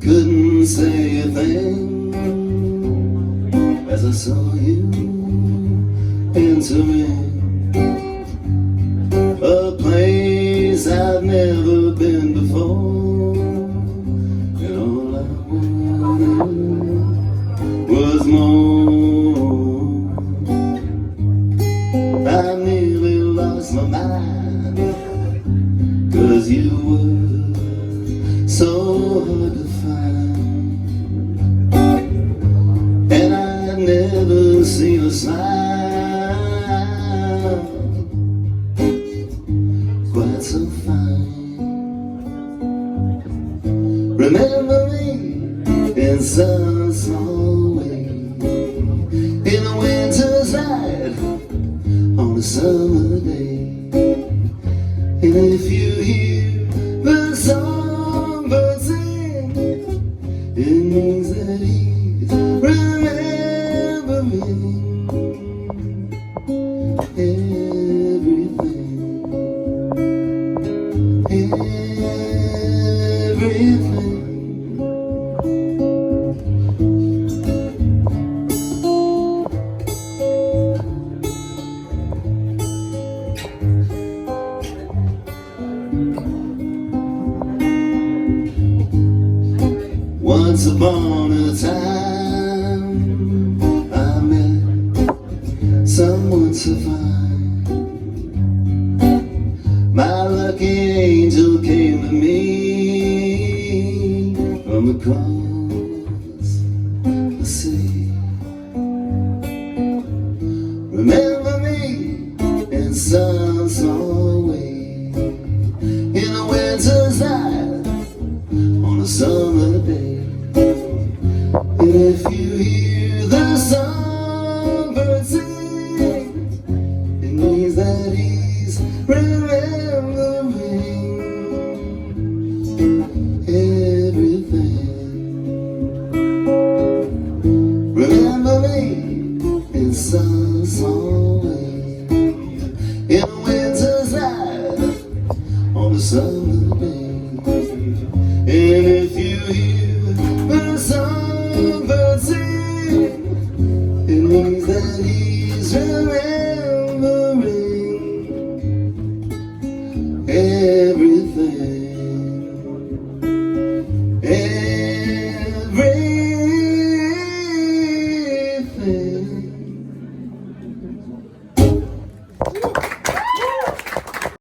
couldn't say a thing as I saw you entering a place I've never been before, and all I wanted was more. I nearly lost my mind, 'cause you were so hard to find, and I'd never seen a smile quite so fine. Remember me in some small way, in a winter's night, on a summer day. And if you hear the songbird sing, it means that he's remembering everything, everything. Once upon a time, I met someone so fine. My lucky angel came to me from across the sea. Remember me in some small way, in a winter's night, on a sun